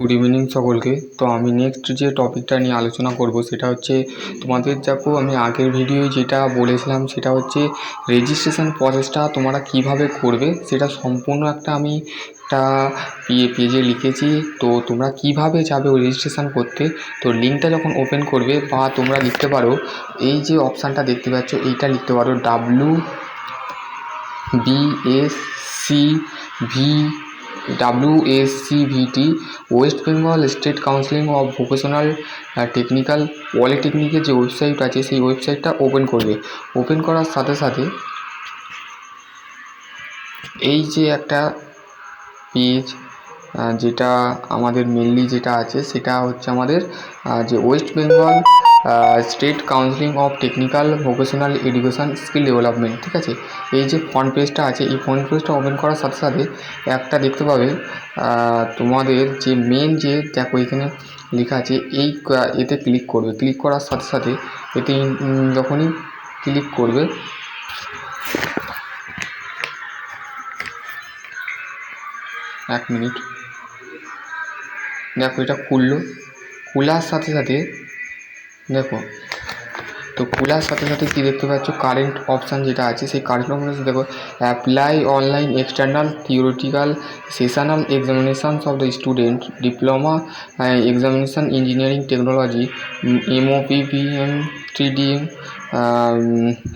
Good evening সকলকে। তো আমি নেক্সট যে টপিকটা নিয়ে আলোচনা করব সেটা হচ্ছে তোমাদের দেখো, আমি আগের ভিডিওয় যেটা বলেছিলাম সেটা হচ্ছে রেজিস্ট্রেশন প্রসেসটা তোমরা কিভাবে করবে সেটা সম্পূর্ণ আমি একটা পেজে লিখেছি। তো তোমরা কিভাবে যাবে ওই রেজিস্ট্রেশন করতে, তো লিঙ্কটা যখন ওপেন করবে বা তোমরা লিখতে পারো এই যে অপশানটা দেখতে পাচ্ছ এইটা লিখতে পারো WSCVT West Bengal State Council of Vocational Technical পলিটেকনিকের যে ওয়েবসাইট আছে সেই ওয়েবসাইটটা ওপেন করবে। ওপেন করার সাথে সাথে এই যে একটা পেজ যেটা আমাদের মেনলি যেটা আছে সেটা হচ্ছে আমাদের যে West Bengal State Council of technical vocational education skill development, ঠিক আছে। এই যে ফ্রন্ট পেজটা আছে এই ফ্রন্ট পেজটা ওপেন করার সাথে সাথে একটা দেখতে পাবে তোমাদের যে মেন যে দেখো এখানে লেখা আছে এই এতে ক্লিক করবে। ক্লিক করার সাথে সাথে এতে যখনই ক্লিক করবে এক মিনিট, দেখো এটা খোলার সাথে সাথে দেখো, তো খোলার সাথে সাথে কী দেখতে পাচ্ছ কারেন্ট অপশান যেটা আছে সেই কারেন্ট অপশান দেখো apply online external theoretical sessional examinations of the student diploma examination engineering technology MOPPM 3DM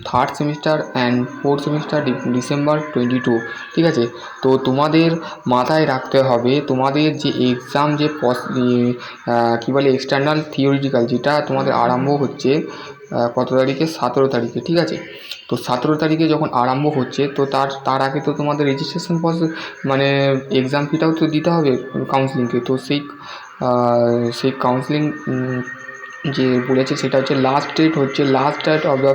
third semester and fourth semester December 22, ঠিক আছে। তো তোমাদের মাথায় রাখতে হবে তোমাদের যে এক্সাম যে কী বলে এক্সটার্নাল থিওরিটিক্যাল যেটা তোমাদের আরম্ভ হচ্ছে কত তারিখে, 17 তারিখে, ঠিক আছে। তো 17 তারিখে যখন আরম্ভ হচ্ছে তো তার আগে তো তোমাদের রেজিস্ট্রেশন প্রসেস মানে এক্সাম ফিটাও তো দিতে হবে কাউন্সিলিংকে। তো সেই কাউন্সিলিং যে বলেছে সেটা হচ্ছে last date of the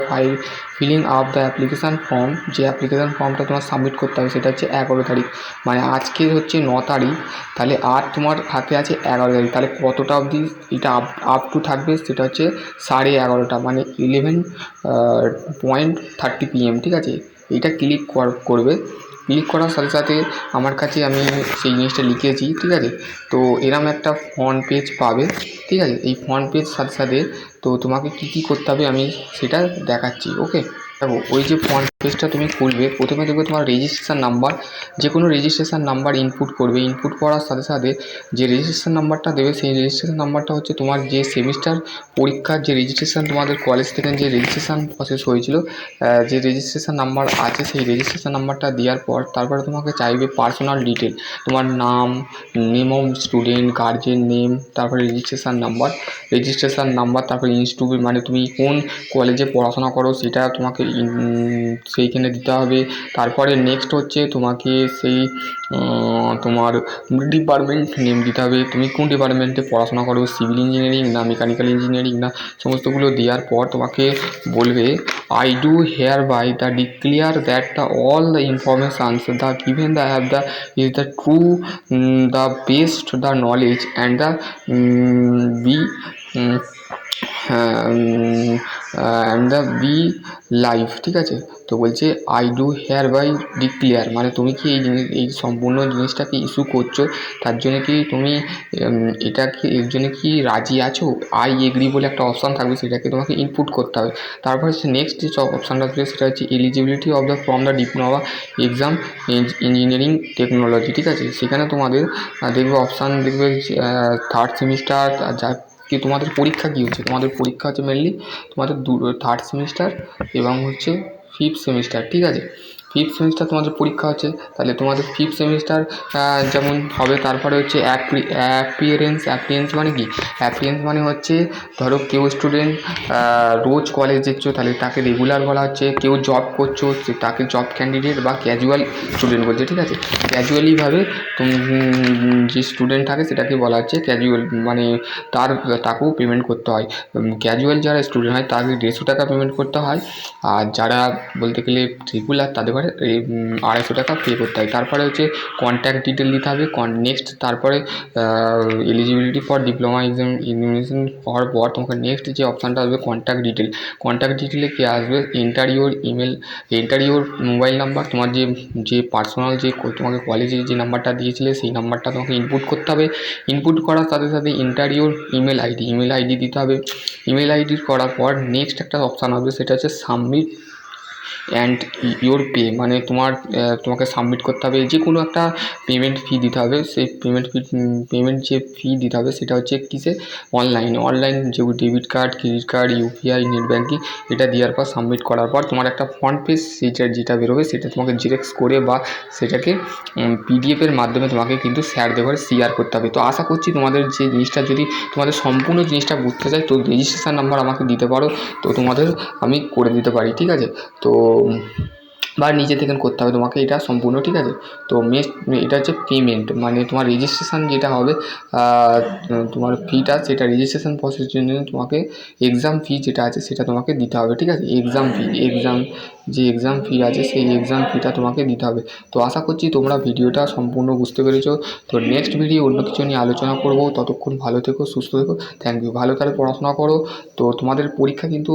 filling up the application form. যে অ্যাপ্লিকেশান ফর্মটা তোমার সাবমিট করতে হবে সেটা হচ্ছে 11 তারিখ, মানে আজকে হচ্ছে 9 তারিখ, তাহলে আর তোমার হাতে আছে 11 তারিখ। তাহলে কতটা অবধি এটা আপ টু থাকবে সেটা হচ্ছে 11:30, মানে 11:30 PM, ঠিক আছে। এইটা ক্লিক করবে। ক্লিক করার সাথে সাথে আমার কাছে আমি সেই জিনিসটা লিখেছি, ঠিক আছে। তো এরম একটা ফ্রন্ট পেজ পাবে, ঠিক আছে। এই ফ্রন্ট পেজ সাথে সাথে তো তোমাকে কী করতে হবে আমি সেটা দেখাচ্ছি, ওকে। দেখো ওই যে ফ্রন্ট পেজটা তুমি খুলবে, প্রথমে দেখবে তোমার রেজিস্ট্রেশন নাম্বার, যে কোনো রেজিস্ট্রেশন নাম্বার ইনপুট করবে। ইনপুট করার সাথে সাথে যে রেজিস্ট্রেশন নাম্বারটা দেবে সেই রেজিস্ট্রেশন নাম্বারটা হচ্ছে তোমার যে সেমিস্টার পরীক্ষার যে রেজিস্ট্রেশন তোমাদের কলেজ থেকে যে রেজিস্ট্রেশন প্রসেস হয়েছিল, যে রেজিস্ট্রেশন নাম্বার আছে সেই রেজিস্ট্রেশন নাম্বারটা দেওয়ার পর তারপরে তোমাকে চাইবে পার্সোনাল ডিটেল, তোমার নাম, name of student, guardian name, তারপরে রেজিস্ট্রেশন নাম্বার, তারপরে ইনস্টিটিউট মানে তুমি কোন কলেজে পড়াশোনা করো সেটা তোমাকে সেইখানে দিতে হবে। তারপরে নেক্সট হচ্ছে তোমাকে সেই তোমার ডিপার্টমেন্ট নেম দিতে হবে, তুমি কোন ডিপার্টমেন্টে পড়াশোনা করো, সিভিল ইঞ্জিনিয়ারিং না মেকানিক্যাল ইঞ্জিনিয়ারিং না, সমস্তগুলো দেওয়ার পর তোমাকে বলবে I do hereby the declare that all the information the given the have the is the true, the best the knowledge and the be and the be live, ঠিক আছে। তো বলছে I do hereby declare, মানে তুমি কি এই সম্পূর্ণ জিনিসটাকে ইস্যু করছো, তার জন্য কি তুমি এর জন্য কি রাজি আছো। I agree বলে একটা অপশান থাকবে, সেটাকে তোমাকে ইনপুট করতে হবে। তারপর হচ্ছে নেক্সট যে অপশানটা থাকবে সেটা হচ্ছে eligibility of the from the diploma exam engineering technology, ঠিক আছে। সেখানে তোমাদের দেখবে অপশান দেখবে থার্ড সেমিস্টার, যা কি তোমাদের পরীক্ষা কী হচ্ছে, তোমাদের পরীক্ষা হচ্ছে মেনলি তোমাদের থার্ড সেমিস্টার এবং হচ্ছে ফিফথ সেমিস্টার, ঠিক আছে। ফিফথ সেমিস্টার তোমাদের পরীক্ষা হচ্ছে, তাহলে তোমাদের ফিফথ সেমিস্টার যেমন হবে। তারপরে হচ্ছে অ্যাপিয়ারেন্স মানে কি, অ্যাপিয়ারেন্স মানে হচ্ছে ধরো কেউ স্টুডেন্ট রোজ কলেজ যাচ্ছ তাহলে তাকে রেগুলার বলা হচ্ছে, কেউ জব করছো তাকে জব ক্যান্ডিডেট বা ক্যাজুয়াল স্টুডেন্ট বলছে, ঠিক আছে। ক্যাজুয়ালিভাবে তুমি যে স্টুডেন্ট থাকে সেটাকে বলা হচ্ছে ক্যাজুয়াল, মানে তাকেও পেমেন্ট করতে হয়। ক্যাজুয়াল যারা স্টুডেন্ট হয় তাকে 150 টাকা পেমেন্ট করতে হয়, আর যারা বলতে গেলে রেগুলার তাদের এবার এই 250 টাকা পে করতে হয়। তারপরে হচ্ছে কন্ট্যাক্ট ডিটেল দিতে হবে। নেক্সট তারপরে এলিজিবিলিটি ফর ডিপ্লোমা এক্সামিনেশন হওয়ার পর তোমাকে নেক্সট যে অপশানটা আসবে কন্ট্যাক্ট ডিটেলে কী আসবে, enter your email, enter your mobile number, তোমার যে পার্সোনাল যে তোমাকে কলেজে যে নাম্বারটা দিয়েছিলে সেই নাম্বারটা তোমাকে ইনপুট করতে হবে। ইনপুট করার সাথে সাথে এন্টার ইউর ইমেল আইডি দিতে হবে। ইমেল আইডি করার পর নেক্সট একটা অপশান আসবে, সেটা হচ্ছে সাবমিট অ্যান্ড ইওর পে, মানে তোমাকে সাবমিট করতে হবে, যে কোনো একটা পেমেন্ট ফি দিতে হবে। সেই পেমেন্ট যে ফি দিতে হবে সেটা হচ্ছে কিসে, অনলাইন যে debit card, credit card, UPI, net banking, এটা দেওয়ার পর সাবমিট করার পর তোমার একটা ফ্রন্ট পেজ যেটা বেরোবে সেটা তোমাকে জেরক্স করে বা সেটাকে পিডিএফের মাধ্যমে তোমাকে কিন্তু শেয়ার করতে হবে। তো আশা করছি তোমাদের যে জিনিসটা, যদি তোমাদের সম্পূর্ণ জিনিসটা বুঝতে চাই তো রেজিস্ট্রেশন নাম্বার আমাকে দিতে পারো, তো তোমাদের আমি করে দিতে পারি, ঠিক আছে। তো বা নিজে থেকে করতে হবে তোমাকে এটা সম্পূর্ণ, ঠিক আছে। তো এটা হচ্ছে পেমেন্ট, মানে তোমার রেজিস্ট্রেশন যেটা হবে, তোমার ফিটা, সেটা রেজিস্ট্রেশন প্রসেসের জন্য তোমাকে এক্সাম ফি যেটা আছে সেটা তোমাকে দিতে হবে, ঠিক আছে। এক্সাম ফি আছে সেই এক্সাম ফিটা তোমাকে দিতে হবে। তো আশা করছি তোমরা ভিডিওটা সম্পূর্ণ বুঝতে পেরেছো। তো নেক্সট ভিডিও অন্য কিছু নিয়ে আলোচনা করব। ততক্ষণ ভালো থেকো, সুস্থ থেকো। Thank you. ভালো করে পড়াশোনা করো। তো তোমাদের পরীক্ষা কিন্তু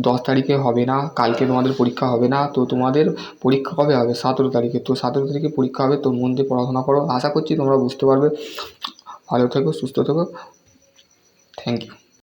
10 তারিখে হবে না, কালকে তোমাদের পরীক্ষা হবে না। তো তোমাদের পরীক্ষা কবে হবে, 17 তারিখে। তো 17 তারিখে পরীক্ষা হবে, তো মন দিয়ে পড়াশোনা করো। আশা করছি তোমরা বুঝতে পারবে। ভালো থেকো, সুস্থ থেকো। Thank you.